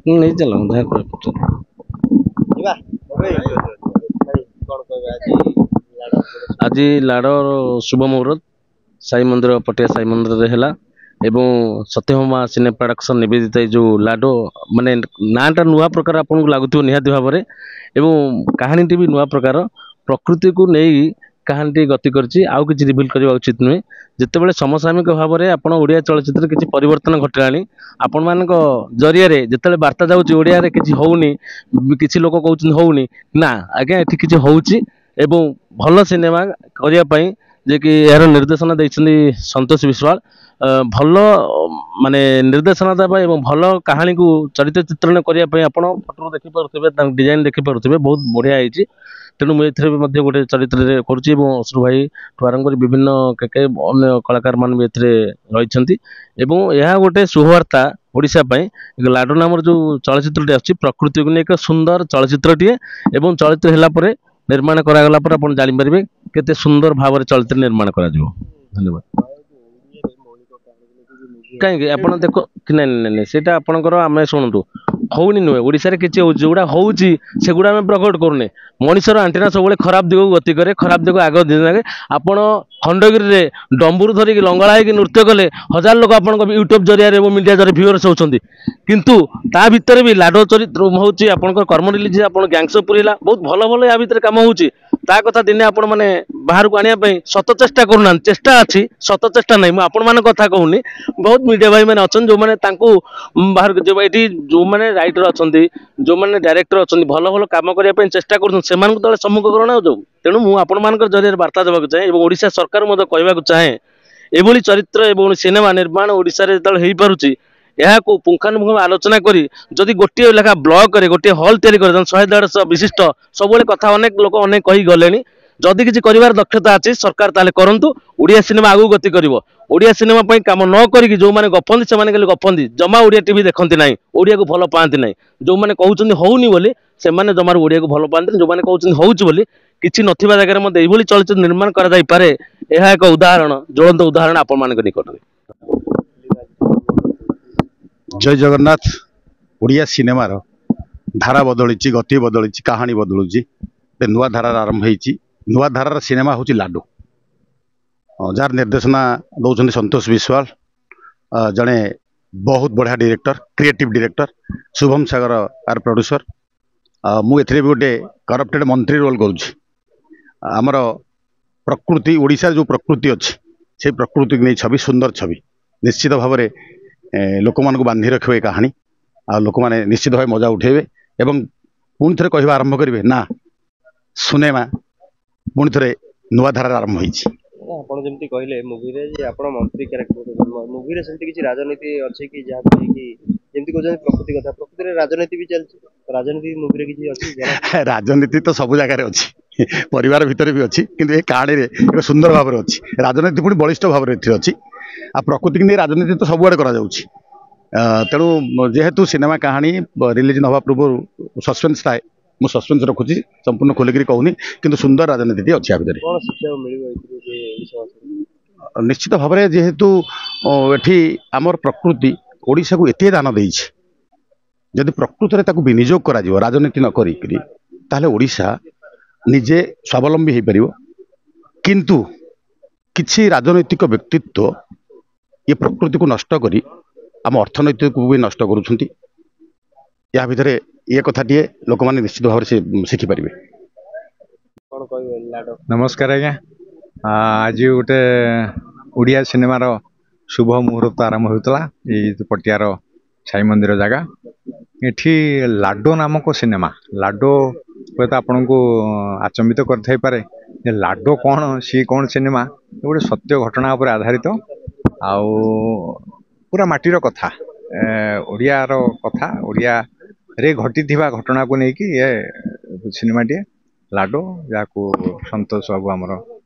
नहीं चला ଯାହା କରୁଛନ୍ତି। ଆଜି ଲାଡ଼ ଶୁଭ ମୁହୂର୍ତ୍ତ ସାଇ ମନ୍ଦିର ପଟିଆ ସାଇ ମନ୍ଦିରରେ ହେଲା ଏବଂ ସତ୍ୟଭାମା ସିନେ ପ୍ରଡକ୍ସନ ନିବେଦିତ ଏଇ ଯେଉଁ ଲାଡୋ ମାନେ ନାଁଟା ନୂଆ ପ୍ରକାର ଆପଣଙ୍କୁ ଲାଗୁଥିବ ନିହାତି ଭାବରେ ଏବଂ କାହାଣୀଟି ବି ନୂଆ ପ୍ରକାର ପ୍ରକୃତିକୁ ନେଇ କାହାଣୀଟି ଗତି କରିଛି ଆଉ କିଛି ରିଭିଲ୍ କରିବା ଉଚିତ ନୁହେଁ। ଯେତେବେଳେ ସମସାମୟିକ ଭାବରେ ଆପଣ ଓଡ଼ିଆ ଚଳଚ୍ଚିତ୍ରରେ କିଛି ପରିବର୍ତ୍ତନ ଘଟିଲାଣି ଆପଣମାନଙ୍କ ଜରିଆରେ ଯେତେବେଳେ ବାର୍ତ୍ତା ଯାଉଛି ଓଡ଼ିଆରେ କିଛି ହଉନି କିଛି ଲୋକ କହୁଛନ୍ତି ହଉନି ନା ଆଜ୍ଞା ଏଠି କିଛି ହଉଛି ଏବଂ ଭଲ ସିନେମା କରିବା ପାଇଁ ଯେ କି ଏହାର ନିର୍ଦ୍ଦେଶନା ଦେଇଛନ୍ତି ସନ୍ତୋଷ ବିଶ୍ୱାଳ ଭଲ ମାନେ ନିର୍ଦ୍ଦେଶନା ଦେବା ଏବଂ ଭଲ କାହାଣୀକୁ ଚରିତ୍ର ଚିତ୍ରଣ କରିବା ପାଇଁ ଆପଣ ଫଟୋରୁ ଦେଖିପାରୁଥିବେ ତାଙ୍କ ଡିଜାଇନ ଦେଖିପାରୁଥିବେ ବହୁତ ବଢ଼ିଆ ହେଇଛି। ତେଣୁ ମୁଁ ଏଥିରେ ମଧ୍ୟ ଗୋଟେ ଚରିତ୍ରରେ କରୁଛି ଏବଂ ଅଶ୍ରୁ ଭାଇଠୁ ଆରମ୍ଭ କରି ବିଭିନ୍ନ କେକେ ଅନ୍ୟ କଳାକାର ମାନେ ବି ଏଥିରେ ରହିଛନ୍ତି ଏବଂ ଏହା ଗୋଟେ ସୁବାର୍ତ୍ତା ଓଡ଼ିଶା ପାଇଁ ଲାଡୋ ନାମର ଯେଉଁ ଚଳଚ୍ଚିତ୍ରଟି ଆସୁଛି ପ୍ରକୃତିକୁ ନେଇ ଏକ ସୁନ୍ଦର ଚଳଚ୍ଚିତ୍ରଟିଏ ଏବଂ ଚଳଚ୍ଚିତ୍ର ହେଲା ପରେ ନିର୍ମାଣ କରାଗଲା ପରେ ଆପଣ ଜାଣିପାରିବେ କେତେ ସୁନ୍ଦର ଭାବରେ ଚଳଚ୍ଚିତ୍ର ନିର୍ମାଣ କରାଯିବ। ଧନ୍ୟବାଦ। କାହିଁକି ଆପଣ ଦେଖ ନାଇଁ ନାଇଁ ନାଇଁ ସେଇଟା ଆପଣଙ୍କର ଆମେ ଶୁଣନ୍ତୁ ହଉନି ନୁହେଁ ଓଡ଼ିଶାରେ କିଛି ହଉଛି ଯୋଉଗୁଡ଼ା ହଉଛି ସେଗୁଡ଼ା ଆମେ ପ୍ରକଟ କରୁନେ ମଣିଷର ଆଣ୍ଟିନା ସବୁବେଳେ ଖରାପ ଦିଗକୁ ଗତି କରେ ଖରାପ ଦିଗ ଆଗ ଦିନ ଆପଣ ଖଣ୍ଡଗିରିରେ ଡମ୍ବୁରୁ ଧରିକି ଲଙ୍ଗଳା ହେଇକି ନୃତ୍ୟ କଲେ ହଜାର ଲୋକ ଆପଣଙ୍କ ୟୁଟ୍ୟୁବ ଜରିଆରେ ଏବଂ ମିଡ଼ିଆ ଜରିଆରେ ଭିଉଅର୍ସ ହେଉଛନ୍ତି କିନ୍ତୁ ତା ଭିତରେ ବି ଲାଡୋ ଚରିତ୍ର ହେଉଛି ଆପଣଙ୍କର କର୍ମ ରିଲିଜ ଆପଣ ଗ୍ୟାଙ୍ଗସ ପୁରୀ ହେଲା ବହୁତ ଭଲ ଭଲ ୟା ଭିତରେ କାମ ହେଉଛି ତା କଥା ଦିନେ ଆପଣ ମାନେ ବାହାରକୁ ଆଣିବା ପାଇଁ ସତ ଚେଷ୍ଟା କରୁନାହାନ୍ତି ଚେଷ୍ଟା ଅଛି ସତ ଚେଷ୍ଟା ନାହିଁ ମୁଁ ଆପଣମାନଙ୍କ କଥା କହୁନି ବହୁତ ମିଡ଼ିଆ ଭାଇ ମାନେ ଅଛନ୍ତି ଯେଉଁମାନେ ତାଙ୍କୁ ବାହାରକୁ ଯିବା ଏଠି ଯେଉଁମାନେ ରାଇଟର ଅଛନ୍ତି ଯେଉଁମାନେ ଡାଇରେକ୍ଟର ଅଛନ୍ତି ଭଲ ଭଲ କାମ କରିବା ପାଇଁ ଚେଷ୍ଟା କରୁଛନ୍ତି ସେମାନଙ୍କୁ ତଳେ ସମ୍ମୁଖୀକରଣ ଯାଉ ତେଣୁ ମୁଁ ଆପଣମାନଙ୍କ ଜରିଆରେ ବାର୍ତ୍ତା ଦେବାକୁ ଚାହେଁ ଏବଂ ଓଡ଼ିଶା ସରକାର ମଧ୍ୟ କହିବାକୁ ଚାହେଁ ଏଭଳି ଚରିତ୍ର ଏବଂ ସିନେମା ନିର୍ମାଣ ଓଡ଼ିଶାରେ ଯେତେବେଳେ ହେଇପାରୁଛି ଏହାକୁ ପୁଙ୍ଖାନୁପୁଙ୍ଖ ଆଲୋଚନା କରି ଯଦି ଗୋଟିଏ ଲେଖା ବ୍ଲକରେ ଗୋଟିଏ ହଲ୍ ତିଆରି କରି 100-150 ବିଶିଷ୍ଟ ସବୁବେଳେ କଥା ଅନେକ ଲୋକ ଅନେକ କହି ଗଲେଣି ଯଦି କିଛି କରିବାର ଦକ୍ଷତା ଅଛି ସରକାର ତାହେଲେ କରନ୍ତୁ ଓଡ଼ିଆ ସିନେମା ଆଗକୁ ଗତି କରିବ ଓଡ଼ିଆ ସିନେମା ପାଇଁ କାମ ନ କରିକି ଯେଉଁମାନେ ଗପନ୍ତି ସେମାନେ ଖାଲି ଗପନ୍ତି ଜମା ଓଡ଼ିଆ ଟିଭି ଦେଖନ୍ତି ନାହିଁ ଓଡ଼ିଆକୁ ଭଲ ପାଆନ୍ତି ନାହିଁ ଯେଉଁମାନେ କହୁଛନ୍ତି ହଉନି ବୋଲି ସେମାନେ ଜମାରୁ ଓଡ଼ିଆକୁ ଭଲ ପାଆନ୍ତିନି ଯେଉଁମାନେ କହୁଛନ୍ତି ହଉଛି ବୋଲି କିଛି ନଥିବା ଜାଗାରେ ମଧ୍ୟ ଏଇଭଳି ଚଳଚ୍ଚିତ୍ର ନିର୍ମାଣ କରାଯାଇପାରେ ଏହା ଏକ ଉଦାହରଣ ଜ୍ୱଳନ୍ତ ଉଦାହରଣ ଆପଣମାନଙ୍କ ନିକଟରେ। ଜୟ ଜଗନ୍ନାଥ। ଓଡ଼ିଆ ସିନେମାର ଧାରା ବଦଳିଛି ଗତି ବଦଳିଛି କାହାଣୀ ବଦଳୁଛି ନୂଆ ଧାରାର ଆରମ୍ଭ ହେଇଛି ନୂଆ ଧାରାର ସିନେମା ହେଉଛି ଲାଡୋ ଯାହାର ନିର୍ଦ୍ଦେଶନା ଦେଉଛନ୍ତି ସନ୍ତୋଷ ବିଶ୍ୱାଳ ଜଣେ ବହୁତ ବଢ଼ିଆ ଡିରେକ୍ଟର କ୍ରିଏଟିଭ ଡିରେକ୍ଟର ଶୁଭମ ସାଗର ଆର ପ୍ରଡ୍ୟୁସର ମୁଁ ଏଥିରେ ବି ଗୋଟେ କରପ୍ଟେଡ୍ ମନ୍ତ୍ରୀ ରୋଲ୍ କରୁଛି ଆମର ପ୍ରକୃତି ଓଡ଼ିଶାର ଯେଉଁ ପ୍ରକୃତି ଅଛି ସେଇ ପ୍ରକୃତିକୁ ନେଇ ଛବି ସୁନ୍ଦର ଛବି ନିଶ୍ଚିତ ଭାବରେ ଲୋକମାନଙ୍କୁ ବାନ୍ଧି ରଖିବ ଏ କାହାଣୀ ଆଉ ଲୋକମାନେ ନିଶ୍ଚିତ ଭାବେ ମଜା ଉଠାଇବେ ଏବଂ ପୁଣି ଥରେ କହିବା ଆରମ୍ଭ କରିବେ ନା ସିନେମା ପୁଣି ଥରେ ନୂଆ ଧାରାର ଆରମ୍ଭ ହେଇଛି। ଆପଣ ଯେମିତି କହିଲେ ମୁଭିରେ ଯେ ଆପଣ ମନ୍ତ୍ରୀ କ୍ୟାରେକ୍ଟର ମୁଭିରେ ସେମିତି କିଛି ରାଜନୀତି ଅଛି କି ଯାହାକୁ ନେଇକି ଯେମିତି କହୁଛନ୍ତି ପ୍ରକୃତି କଥା ପ୍ରକୃତିରେ ରାଜନୀତି ବି ଚାଲିଛି ରାଜନୀତି ମୁଭିରେ କିଛି ଅଛି ରାଜନୀତି ତ ସବୁ ଜାଗାରେ ଅଛି ପରିବାର ଭିତରେ ବି ଅଛି କିନ୍ତୁ ଏ କାହାଣୀରେ ଏକ ସୁନ୍ଦର ଭାବରେ ଅଛି ରାଜନୀତି ପୁଣି ବଳିଷ୍ଠ ଭାବରେ ଏଥିରେ ଅଛି ଆଉ ପ୍ରକୃତିକୁ ନେଇ ରାଜନୀତି ତ ସବୁଆଡ଼େ କରାଯାଉଛି ତେଣୁ ଯେହେତୁ ସିନେମା କାହାଣୀ ରିଲିଜ ନ ହେବା ପୂର୍ବରୁ ସସ୍ପେନ୍ସ ଥାଏ ମୁଁ ସସ୍ପେନ୍ସ ରଖୁଛି ସମ୍ପୂର୍ଣ୍ଣ ଖୋଲିକିରି କହୁନି କିନ୍ତୁ ସୁନ୍ଦର ରାଜନୀତିଟି ଅଛି ଆ ଭିତରେ ନିଶ୍ଚିତ ଭାବରେ ଯେହେତୁ ଏଠି ଆମର ପ୍ରକୃତି ଓଡ଼ିଶାକୁ ଏତେ ଦାନ ଦେଇଛି ଯଦି ପ୍ରକୃତରେ ତାକୁ ବିନିଯୋଗ କରାଯିବ ରାଜନୀତି ନ କରିକିରି ତାହେଲେ ଓଡ଼ିଶା ନିଜେ ସ୍ୱାବଲମ୍ବୀ ହେଇପାରିବ କିନ୍ତୁ କିଛି ରାଜନୈତିକ ବ୍ୟକ୍ତିତ୍ୱ ଏ ପ୍ରକୃତିକୁ ନଷ୍ଟ କରି ଆମ ଅର୍ଥନୈତିକକୁ ବି ନଷ୍ଟ କରୁଛନ୍ତି ଏହା ଭିତରେ ଏ କଥାଟିଏ ଲୋକମାନେ ନିଶ୍ଚିତ ଭାବରେ ଶିଖିପାରିବେ। ନମସ୍କାର ଆଜ୍ଞା ଆଜି ଗୋଟେ ଓଡ଼ିଆ ସିନେମାର ଶୁଭ ମୁହୂର୍ତ୍ତ ଆରମ୍ଭ ହେଉଥିଲା ଏଇ ପଟିଆର ସାଇ ମନ୍ଦିର ଜାଗା ଏଠି ଲାଡୋ ନାମକ ସିନେମା ଲାଡୋ ହୁଏତ ଆପଣଙ୍କୁ ଆଚମ୍ବିତ କରିଥାଇପାରେ ଯେ ଲାଡୋ କ'ଣ ସିଏ କ'ଣ ସିନେମା ଗୋଟେ ସତ୍ୟ ଘଟଣା ଉପରେ ଆଧାରିତ ଆଉ ପୁରା ମାଟିର କଥା ଓଡ଼ିଆର କଥା ଓଡ଼ିଆରେ ଘଟିଥିବା ଘଟଣାକୁ ନେଇକି ଏ ସିନେମାଟିଏ ଲାଡୋ ଯାହାକୁ ସନ୍ତୋଷ ବାବୁ ଆମର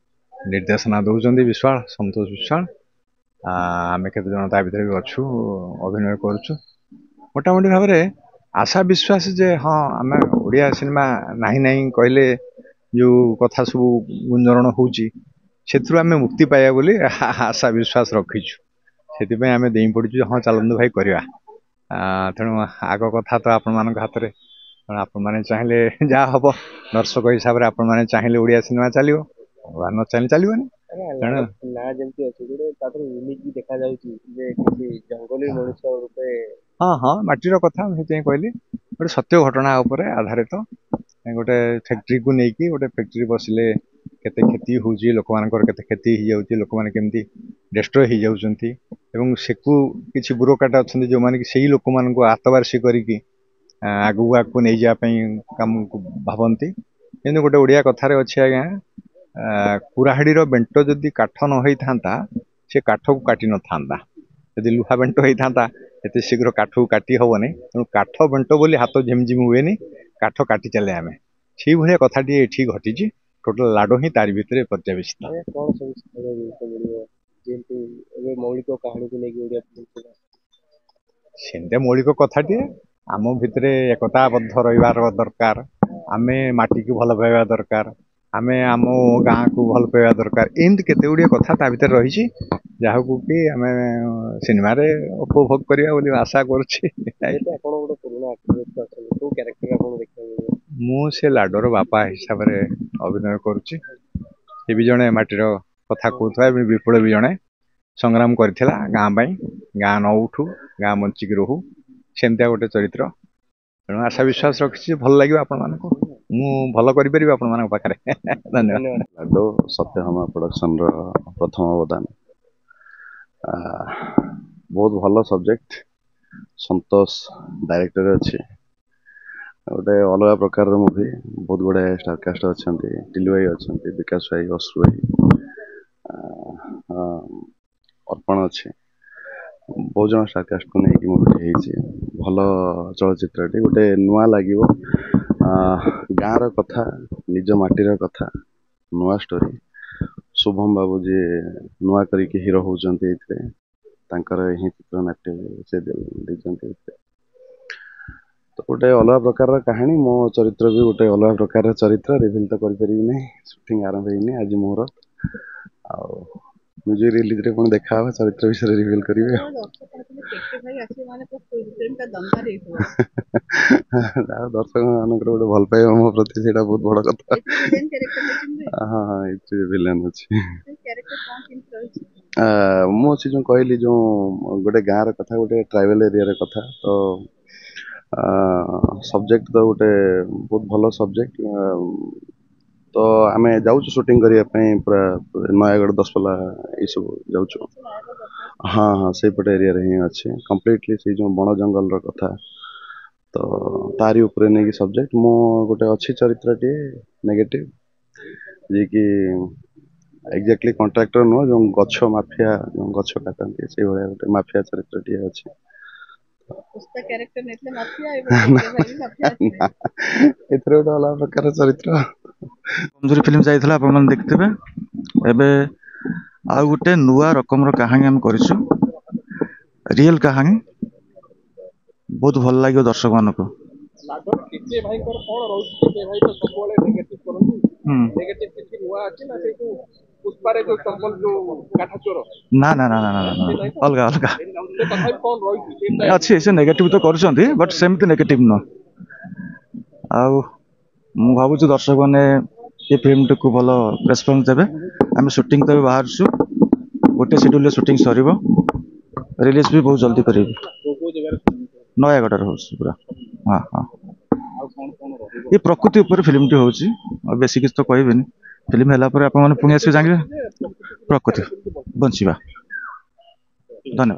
ନିର୍ଦ୍ଦେଶନା ଦେଉଛନ୍ତି ବିଶ୍ୱାଳ ସନ୍ତୋଷ ବିଶ୍ୱାଳ ଆମେ କେତେ ଜଣ ତା ଭିତରେ ବି ଅଛୁ ଅଭିନୟ କରୁଛୁ ମୋଟାମୋଟି ଭାବରେ ଆଶା ବିଶ୍ୱାସ ଯେ ହଁ ଆମେ ଓଡ଼ିଆ ସିନେମା ନାହିଁ ନାହିଁ କହିଲେ ଯେଉଁ କଥା ସବୁ ଗୁଞ୍ଜରଣ ହେଉଛି ସେଥିରୁ ଆମେ ମୁକ୍ତି ପାଇବା ବୋଲି ଆଶା ବିଶ୍ୱାସ ରଖିଛୁ ସେଥିପାଇଁ ଆମେ ଦେଇ ପଡ଼ିଛୁ ହଁ ଚାଲନ୍ତୁ ଭାଇ କରିବା ତେଣୁ ଆଗ କଥା ତ ଆପଣମାନଙ୍କ ହାତରେ। ତେଣୁ ଆପଣମାନେ ଚାହିଁଲେ ଯାହା ହବ, ଦର୍ଶକ ହିସାବରେ ଆପଣମାନେ ଚାହିଁଲେ ଓଡ଼ିଆ ସିନେମା ଚାଲିବ, ନ ଚାହିଁଲେ ଚାଲିବନି। ତେଣୁ ନା ଯେମିତି ଅଛି ଗୋଟେ ତାପରେ ୟୁନିକ୍ ବି ଦେଖାଯାଉଛି ଯେ କିଛି ଜଙ୍ଗଲୀ ମଣିଷ ରୂପେ ହଁ ମାଟିର କଥା ମୁଁ ସେଥିପାଇଁ କହିଲି, ଗୋଟେ ସତ୍ୟ ଘଟଣା ଉପରେ ଆଧାରିତ। ଗୋଟେ ଫ୍ୟାକ୍ଟ୍ରିକୁ ନେଇକି, ଗୋଟେ ଫ୍ୟାକ୍ଟ୍ରି ବସିଲେ କେତେ କ୍ଷତି ହେଉଛି, ଲୋକମାନଙ୍କର କେତେ କ୍ଷତି ହେଇଯାଉଛି, ଲୋକମାନେ କେମିତି ଡେଷ୍ଟ୍ରୟ ହେଇଯାଉଛନ୍ତି, ଏବଂ ସେକୁ କିଛି ବ୍ୟୁରୋକ୍ରାଟ ଅଛନ୍ତି ଯେଉଁମାନେ କି ସେଇ ଲୋକମାନଙ୍କୁ ଆତବାରସି କରିକି ଆଗକୁ ନେଇଯିବା ପାଇଁ କାମକୁ ଭାବନ୍ତି। କିନ୍ତୁ ଗୋଟେ ଓଡ଼ିଆ କଥାରେ ଅଛି ଆଜ୍ଞା, କୁରାହାଡ଼ିର ବେଣ୍ଟ ଯଦି କାଠ ନ ହେଇଥାନ୍ତା ସେ କାଠକୁ କାଟି ନଥାନ୍ତା। ଯଦି ଲୁହା ବେଣ୍ଟ ହେଇଥାନ୍ତା ଏତେ ଶୀଘ୍ର କାଠକୁ କାଟି ହବନି। ତେଣୁ କାଠ ବେଣ୍ଟ ବୋଲି ହାତ ଝିମଝିମ ହୁଏନି, କାଠ କାଟି ଚାଲେ ଆମେ। ସେଇଭଳିଆ କଥାଟିଏ ଏଠି ଘଟିଛି। ଟୋଟାଲ ଲାଡୋ ହିଁ ତାରି ଭିତରେ ପର୍ଯ୍ୟବେସିତ। କଣ ସବୁ ଶିକ୍ଷଣୀୟ ଜିନିଷ ମିଳିବ ଯେମିତି ଏବେ ମୌଳିକ କାହାଣୀକୁ ନେଇକି ଓଡ଼ିଆ ଫିଲ୍ମ? ସେମିତି ମୌଳିକ କଥାଟିଏ, ଆମ ଭିତରେ ଏକତାବଦ୍ଧ ରହିବାର ଦରକାର। ଆମେ ମାଟିକୁ ଭଲ ପାଇବା ଦରକାର, ଆମେ ଆମ ଗାଁକୁ ଭଲ ପାଇବା ଦରକାର। ଏମିତି କେତେ ଗୁଡ଼ିଏ କଥା ତା ଭିତରେ ରହିଛି, ଯାହାକୁ କି ଆମେ ସିନେମାରେ ଉପଭୋଗ କରିବା ବୋଲି ଆଶା କରୁଛି। ଆପଣ ଗୋଟେ ପୁରୁଣା ଆକ୍ଟର ଅଛନ୍ତି, କୋଉ କ୍ୟାରେକ୍ଟର ଆପଣଙ୍କୁ ଦେଖିବାକୁ ମିଳିବ? ମୁଁ ସେ ଲାଡୋର ବାପା ହିସାବରେ ଅଭିନୟ କରୁଛି। ସେ ବି ଜଣେ ମାଟିର କଥା କହୁଥିବା ଏବଂ ବିପୁଳ ବି ଜଣେ ସଂଗ୍ରାମ କରିଥିଲା ଗାଁ ପାଇଁ। ଗାଁ ନ ଉଠୁ, ଗାଁ ବଞ୍ଚିକି ରହୁ, ସେମିତିଆ ଗୋଟେ ଚରିତ୍ର। ତେଣୁ ଆଶା ବିଶ୍ୱାସ ରଖିଛି ଭଲ ଲାଗିବ ଆପଣମାନଙ୍କୁ, ମୁଁ ଭଲ କରିପାରିବି ଆପଣମାନଙ୍କ ପାଖରେ। ଧନ୍ୟବାଦ। ଲାଡୋ ସତ୍ୟଭାମା ପ୍ରଡକ୍ସନର ପ୍ରଥମ ଅବଦାନ। ବହୁତ ଭଲ ସବଜେକ୍ଟ। ସନ୍ତୋଷ ଡାଇରେକ୍ଟର ଅଛି। ଗୋଟେ ଅଲଗା ପ୍ରକାରର ମୁଭି। ବହୁତ ଗୁଡ଼ାଏ ଷ୍ଟାରକାଷ୍ଟ ଅଛନ୍ତି, ଟିଲୁ ଭାଇ ଅଛନ୍ତି, ବିକାଶ ଭାଇ, ଅଶ୍ରୁ ଭାଇ, ଅର୍ପଣ ଅଛି। ବହୁତ ଜଣ ଷ୍ଟାରକାଷ୍ଟକୁ ନେଇକି ମୁଭିଟି ହେଇଛି। ଭଲ ଚଳଚ୍ଚିତ୍ରଟି, ଗୋଟେ ନୂଆ ଲାଗିବ। ଗାଁର କଥା, ନିଜ ମାଟିର କଥା, ନୂଆ ଷ୍ଟୋରି। ଶୁଭମ ବାବୁ ଯିଏ ନୂଆ କରିକି ହିରୋ ହଉଛନ୍ତି ଏଥିରେ, ତାଙ୍କର ହିଁ ଚିତ୍ରନାଟ୍ୟ ସେ ଦେଇଛନ୍ତି ଏଥିରେ। ତ ଗୋଟେ ଅଲଗା ପ୍ରକାରର କାହାଣୀ। ମୋ ଚରିତ୍ର ବି ଗୋଟେ ଅଲଗା ପ୍ରକାରର ଚରିତ୍ର। ରିଭିଲ୍ ତ କରିପାରିବି ନାହିଁ, ସୁଟିଂ ଆରମ୍ଭ ହେଇନି ଆଜି ମୋର। ଆଉ ମ୍ୟୁଜିକ୍ ରିଲିଜରେ ପୁଣି ଦେଖା ହବ, ଚରିତ୍ର ବିଷୟରେ ରିଭିଲ୍ କରିବି। ଦର୍ଶକ ମାନଙ୍କର ଗୋଟେ ଭଲ ପାଇବା ମୋ ପ୍ରତି, ସେଇଟା ବହୁତ ବଡ କଥା। ହଁ ଏଥିରେ ଭିଲେନ୍ ଅଛି। ମୁଁ ଅଛି ଯୋଉ କହିଲି, ଯୋଉ ଗୋଟେ ଗାଁର କଥା, ଗୋଟେ ଟ୍ରାଇବାଲ ଏରିଆର କଥା। ତ ସବଜେକ୍ଟ ତ ଗୋଟେ ବହୁତ ଭଲ ସବଜେକ୍ଟ। ତ ଆମେ ଯାଉଛୁ ସୁଟିଂ କରିବା ପାଇଁ ପୁରା ନୟାଗଡ଼, ଦଶପଲ୍ଲା ଏଇସବୁ ଯାଉଛୁ। ହଁ ସେଇପଟେ ଏରିଆରେ ହିଁ ଅଛି କମ୍ପ୍ଲିଟଲି। ସେଇ ଯୋଉ ବଣ ଜଙ୍ଗଲର କଥା, ତ ତାରି ଉପରେ ନେଇକି ସବଜେକ୍ଟ। ମୁଁ ଗୋଟେ ଅଛି ଚରିତ୍ରଟିଏ ନେଗେଟିଭ, ଯିଏକି ଏକ୍ଜାକ୍ଟଲି କଣ୍ଟ୍ରାକ୍ଟର ନୁହଁ, ଯୋଉ ଗଛ ମାଫିଆ, ଯୋଉ ଗଛ କାଟନ୍ତି, ସେଇଭଳିଆ ଗୋଟେ ମାଫିଆ ଚରିତ୍ରଟିଏ ଅଛି। ଏଥିରେ ଗୋଟେ ଅଲଗା ପ୍ରକାର ଚରିତ୍ର। କମଜୋରି ଫିଲ୍ମ ଯାଇଥିଲା, ଆପଣମାନେ ଦେଖିଥିବେ। ଏବେ ଆଉ ଗୋଟେ ନୂଆ ରକମର କାହାଣୀ ଆମେ କରିଛୁ, ରିଏଲ କାହାଣୀ। ବହୁତ ଭଲ ଲାଗିବ ଦର୍ଶକ ମାନଙ୍କୁ। ନା ଅଲଗା ଅଲଗା ଅଛି। ସେ ନେଗେଟିଭ ତ କରୁଛନ୍ତି, ବଟ୍ ସେମିତି ନେଗେଟିଭ ନୁହଁ। ଆଉ ମୁଁ ଭାବୁଛି ଦର୍ଶକ ମାନେ ଏ ଫିଲ୍ମଟିକୁ ଭଲ ରେସ୍ପନ୍ସ ଦେବେ। ଆମେ ସୁଟିଂ ତ ଏବେ ବାହାରୁଛୁ, ଗୋଟେ ସିଡ୍ୟୁଲରେ ସୁଟିଂ ସରିବ, ରିଲିଜ ବି ବହୁତ ଜଲ୍ଦି କରିବି। ନୟାଗଡ଼ରେ ହଉଛି ପୁରା। ହଁ ଏ ପ୍ରକୃତି ଉପରେ ଫିଲ୍ମଟି ହଉଛି, ଆଉ ବେଶୀ କିଛି ତ କହିବେନି। ଫିଲ୍ମ ହେଲା ପରେ ଆପଣମାନେ ପୁଣି ଆସିବେ, ଜାଣିବେ ପ୍ରକୃତି ବଞ୍ଚିବା। ଧନ୍ୟବାଦ।